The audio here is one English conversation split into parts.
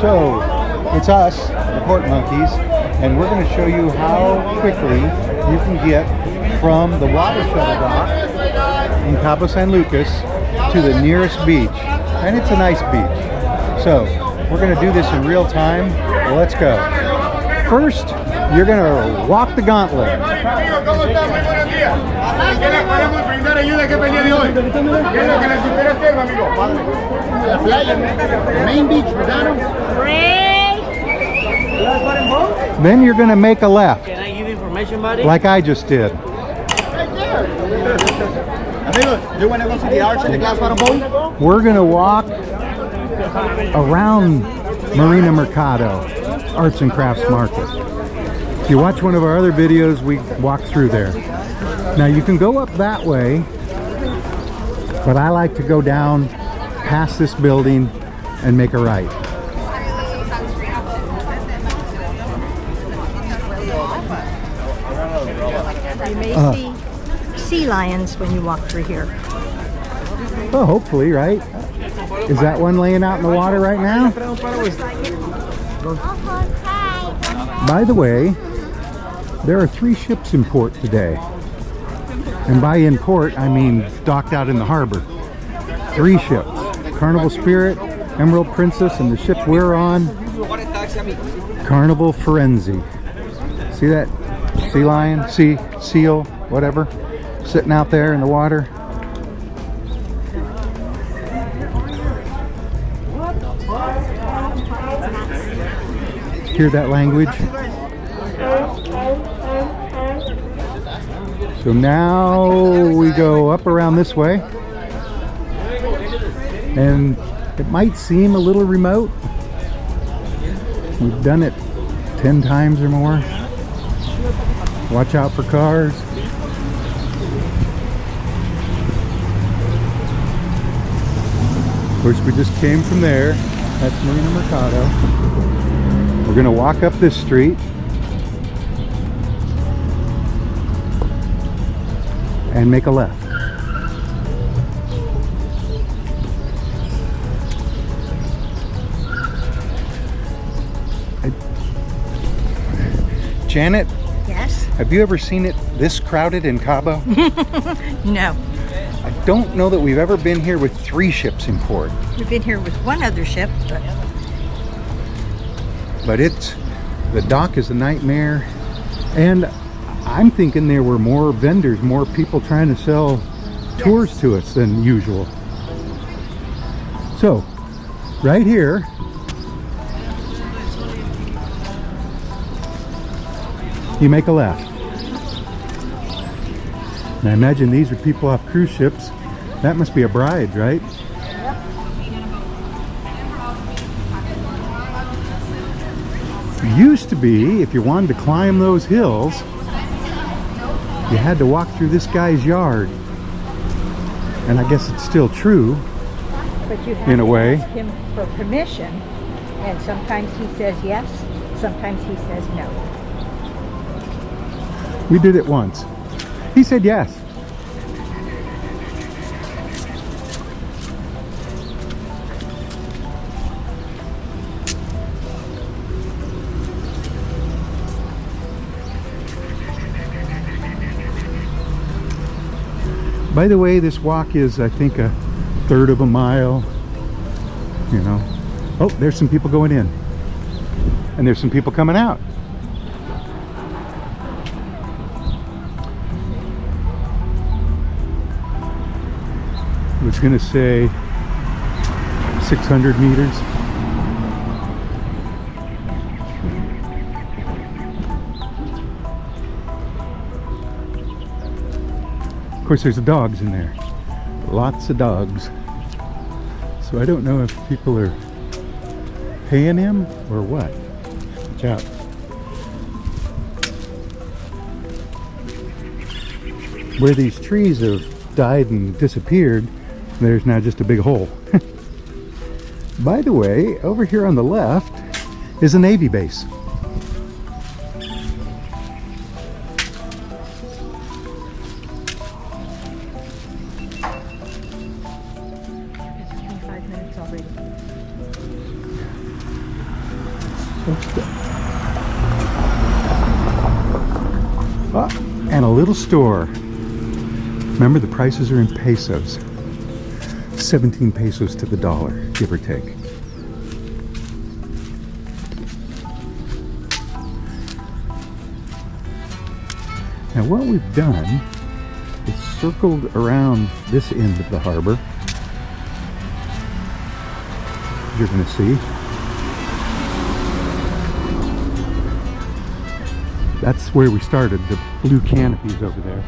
So, it's us, the Port Monkeys, and we're going to show you how quickly you can get from the water shuttle dock in Cabo San Lucas to the nearest beach. And it's a nice beach. So, we're going to do this in real time. Let's go. First, you're going to walk the gauntlet. Main beach, Then you're going to make a left. Can I give information, buddy? Like I just did. Amigos, do you want to go see the arch and the glass bottom bowl? We're going to walk around Marina Mercado, Arts and Crafts Market. If you watch one of our other videos, we walk through there. Now you can go up that way, but I like to go down past this building and make a right. You may see sea lions when you walk through here. Well, hopefully, right? Is that one laying out in the water right now? By the way, there are 3 ships in port today. And by in port, I mean docked out in the harbor. 3 ships. Carnival Spirit, Emerald Princess, and the ship we're on, Carnival Frenzy. See that sea lion, seal, whatever, sitting out there in the water? Hear that language? So now we go up around this way, and it might seem a little remote. We've done it 10 times or more. Watch out for cars. Of course, we just came from there. That's Marina Mercado. We're going to walk up this street and make a left. Janet? Yes? Have you ever seen it this crowded in Cabo? No. I don't know that we've ever been here with 3 ships in port. We've been here with one other ship, But the dock is a nightmare. And I'm thinking there were more vendors, more people trying to sell tours to us than usual. So, right here, you make a left. And I imagine these are people off cruise ships. That must be a bride, right? Used to be, if you wanted to climb those hills, you had to walk through this guy's yard. And I guess it's still true, but you have in a way. to ask him for permission, and sometimes he says yes, sometimes he says no. We did it once. He said yes. By the way, this walk is, I think, a 1/3 of a mile. You know. Oh, there's some people going in. And there's some people coming out. I was going to say 600 meters. Of course, there's dogs in there. Lots of dogs. So I don't know if people are paying him or what. Watch out. Where these trees have died and disappeared, there's now just a big hole. By the way, over here on the left is a Navy base. Oh, and a little store. Remember, the prices are in pesos. 17 pesos to the dollar, give or take. Now what we've done is circled around this end of the harbor. You're going to see. That's where we started, the blue canopies over there.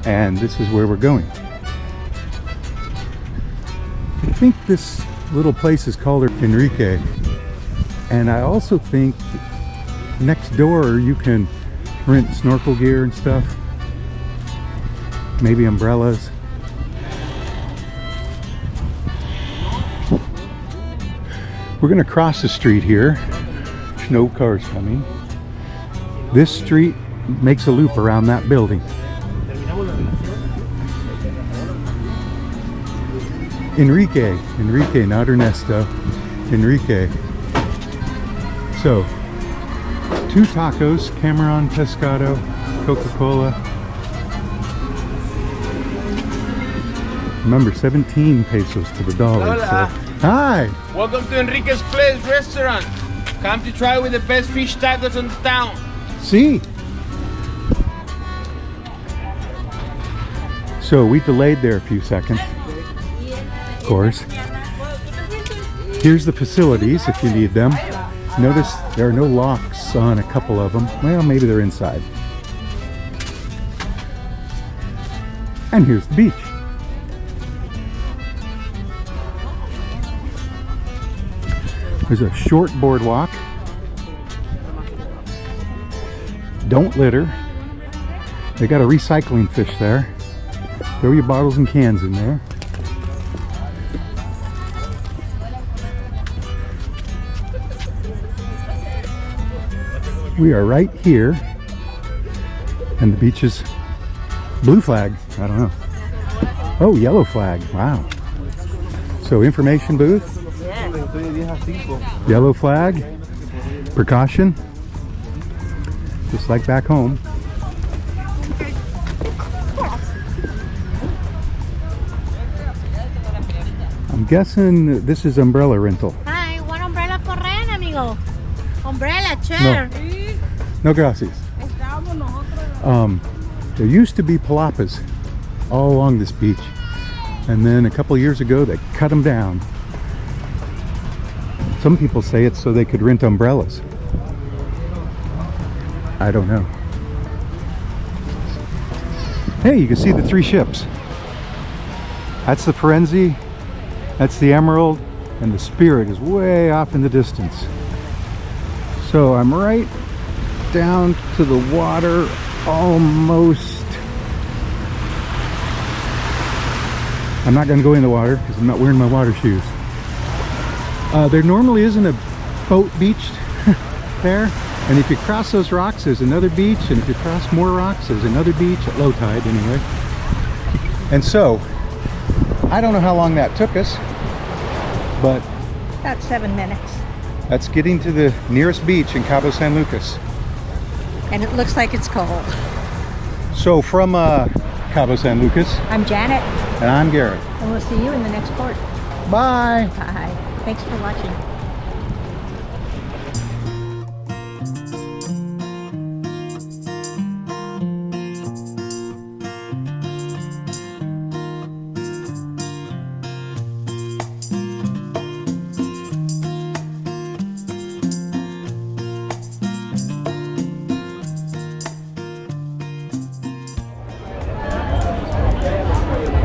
And this is where we're going. I think this little place is called Enrique. And I also think next door you can rent snorkel gear and stuff. Maybe umbrellas. We're gonna cross the street here. There's no cars coming. This street makes a loop around that building. Enrique, not Ernesto. Enrique. So, 2 tacos, Cameron Pescado, Coca-Cola. Remember, 17 pesos to the dollar. Hola. So. Hi! Welcome to Enrique's Place Restaurant. Come to try with the best fish tacos in town. See? So we delayed there a few seconds, of course. Here's the facilities if you need them. Notice there are no locks on a couple of them. Well, maybe they're inside. And here's the beach. There's a short boardwalk. Don't litter. They got a recycling fish there. Throw your bottles and cans in there. We are right here, and the beach is blue flag. I don't know. Oh, yellow flag. Wow. So information booth. Yellow flag. Precaution. Just like back home. I'm guessing this is umbrella rental. Hi, one umbrella for rent, amigo. Umbrella, chair. No gracias. There used to be palapas all along this beach, and then a couple years ago they cut them down. Some people say it's so they could rent umbrellas. I don't know. Hey, you can see the 3 ships. That's the Firenze, that's the Emerald, and the Spirit is way off in the distance. So I'm right down to the water almost. I'm not going to go in the water because I'm not wearing my water shoes. There normally isn't a boat beach there, and if you cross those rocks there's another beach, and if you cross more rocks there's another beach at low tide anyway. And so I don't know how long that took us, but About 7 minutes. that's getting to the nearest beach in Cabo San Lucas. And it looks like it's cold. So from Cabo San Lucas, I'm Janet, and I'm Garrett. and we'll see you in the next port. Bye! Bye. Thanks for watching.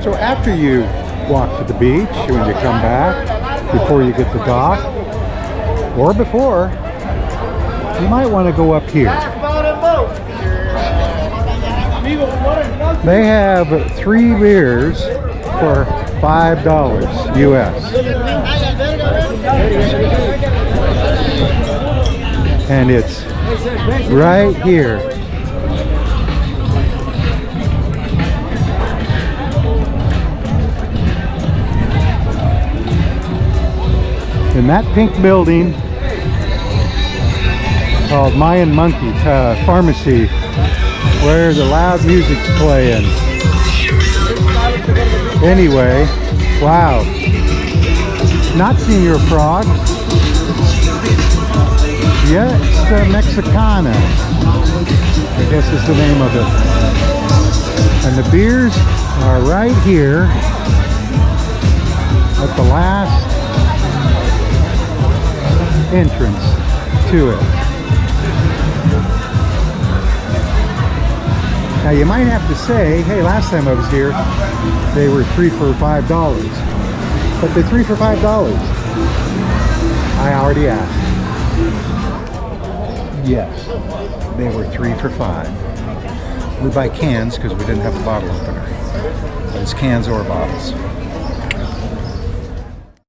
So after you walk to the beach, when you come back, before you get to dock, or before, you might want to go up here. They have 3 beers for $5 US. And it's right here. In that pink building called Mayan Monkey Pharmacy, where the loud music's playing. Anyway, wow. Not Senor Frog. Fiesta Mexicana, I guess is the name of it. And the beers are right here at the last entrance to it. Now you might have to say, hey, last time I was here, they were 3 for $5. But they're 3 for $5. I already asked. Yes, they were 3 for $5. We buy cans because we didn't have a bottle opener. But it's cans or bottles.